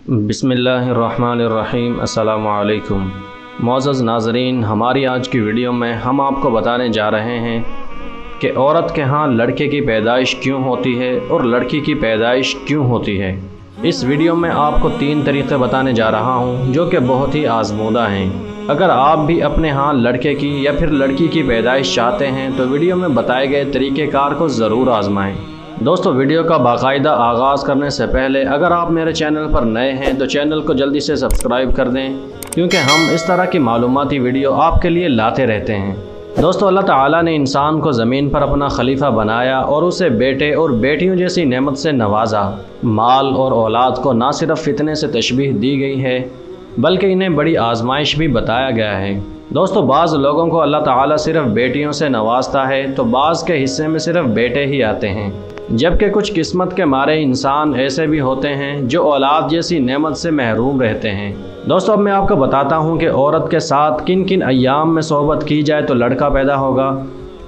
बिस्मिल्लाहिर्रहमानिर्रहीम। अस्सलाम वालेकुम। मुअज़्ज़ज़ नाज़रीन, हमारी आज की वीडियो में हम आपको बताने जा रहे हैं कि औरत के यहाँ लड़के की पैदाइश क्यों होती है और लड़की की पैदाइश क्यों होती है। इस वीडियो में आपको 3 तरीक़े बताने जा रहा हूँ जो कि बहुत ही आज़मूदा हैं। अगर आप भी अपने यहाँ लड़के की या फिर लड़की की पैदाइश चाहते हैं तो वीडियो में बताए गए तरीक़ेकार को ज़रूर आज़माएँ। दोस्तों, वीडियो का बाकायदा आगाज़ करने से पहले अगर आप मेरे चैनल पर नए हैं तो चैनल को जल्दी से सब्सक्राइब कर दें, क्योंकि हम इस तरह की मालूमाती वीडियो आपके लिए लाते रहते हैं। दोस्तों, अल्लाह ताला ने इंसान को ज़मीन पर अपना खलीफा बनाया और उसे बेटे और बेटियों जैसी नेमत से नवाजा। माल और औलाद को ना सिर्फ फितने से तशबीह दी गई है बल्कि इन्हें बड़ी आजमाइश भी बताया गया है। दोस्तों, बाज़ लोगों को अल्लाह ताला सिर्फ बेटियों से नवाजता है तो बाज़ के हिस्से में सिर्फ बेटे ही आते हैं, जबकि कुछ किस्मत के मारे इंसान ऐसे भी होते हैं जो औलाद जैसी नेमत से महरूम रहते हैं। दोस्तों, अब मैं आपको बताता हूं कि औरत के साथ किन किन अय्याम में सोहबत की जाए तो लड़का पैदा होगा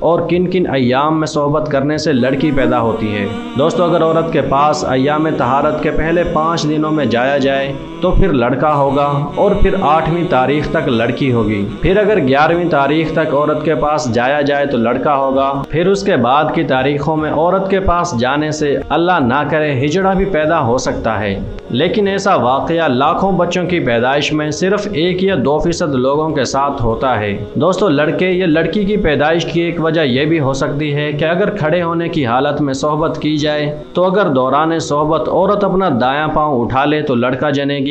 और किन किन अय्याम में सोहबत करने से लड़की पैदा होती है। दोस्तों, अगर औरत के पास अय्याम तहारत के पहले 5 दिनों में जाया जाए तो फिर लड़का होगा और फिर 8वीं तारीख तक लड़की होगी। फिर अगर 11वीं तारीख तक औरत के पास जाया जाए तो लड़का होगा। फिर उसके बाद की तारीखों में औरत के पास जाने से अल्लाह ना करे हिजड़ा भी पैदा हो सकता है, लेकिन ऐसा वाक़या लाखों बच्चों की पैदाइश में सिर्फ 1 या 2% लोगों के साथ होता है। दोस्तों, लड़के या लड़की की पैदाइश की एक वजह यह भी हो सकती है कि अगर खड़े होने की हालत में सोहबत की जाए तो अगर दौरान सोहबत औरत अपना दायां पाँव उठा ले तो लड़का जनेगी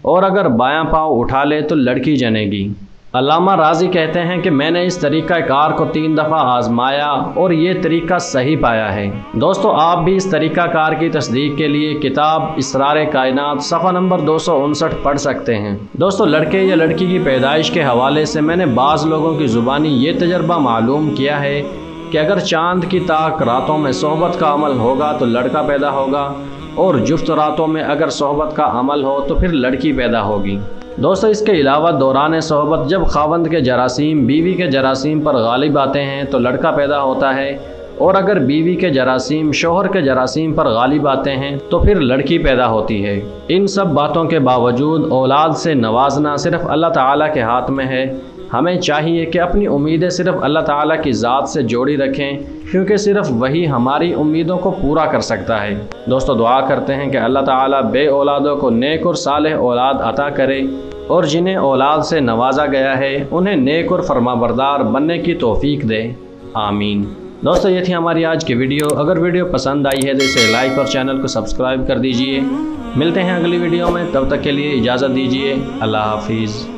और अगर बायां पाँव उठा ले तो लड़की जनेगी। अल्लामा राजी कहते हैं कि मैंने इस तरीक़ा कार को 3 दफ़ा आजमाया और ये तरीका सही पाया है। दोस्तों, आप भी इस तरीक़ा कार की तस्दीक के लिए किताब इसरार कायनात सफ़ा नंबर 259 पढ़ सकते हैं। दोस्तों, लड़के या लड़की की पैदाइश के हवाले से मैंने बाज़ लोगों की ज़ुबानी ये तजर्बा मालूम किया है कि अगर चाँद की ताक रातों में सोहबत का अमल होगा तो लड़का पैदा होगा और जुफ्त रातों में अगर सोहबत का अमल हो तो फिर लड़की पैदा होगी। दोस्तों, इसके अलावा दौरान सोहबत जब खावंद के जरासीम बीवी के जरासीम पर गालिब आते हैं तो लड़का पैदा होता है और अगर बीवी के जरासीम शोहर के जरासीम पर गालिब आते हैं तो फिर लड़की पैदा होती है। इन सब बातों के बावजूद औलाद से नवाजना सिर्फ अल्लाह ताला के हाथ में है। हमें चाहिए कि अपनी उम्मीदें सिर्फ अल्लाह ताला की ज़ात से जोड़ी रखें, क्योंकि सिर्फ वही हमारी उम्मीदों को पूरा कर सकता है। दोस्तों, दुआ करते हैं कि अल्लाह ताला बे औलादों को नेक और सालेह औलाद अता करे और जिन्हें औलाद से नवाजा गया है उन्हें नेक और फरमाबरदार बनने की तौफीक दे। आमीन। दोस्तों, ये थी हमारी आज की वीडियो। अगर वीडियो पसंद आई है तो इसे लाइक और चैनल को सब्सक्राइब कर दीजिए। मिलते हैं अगली वीडियो में, तब तक के लिए इजाज़त दीजिए। अल्लाह हाफिज़।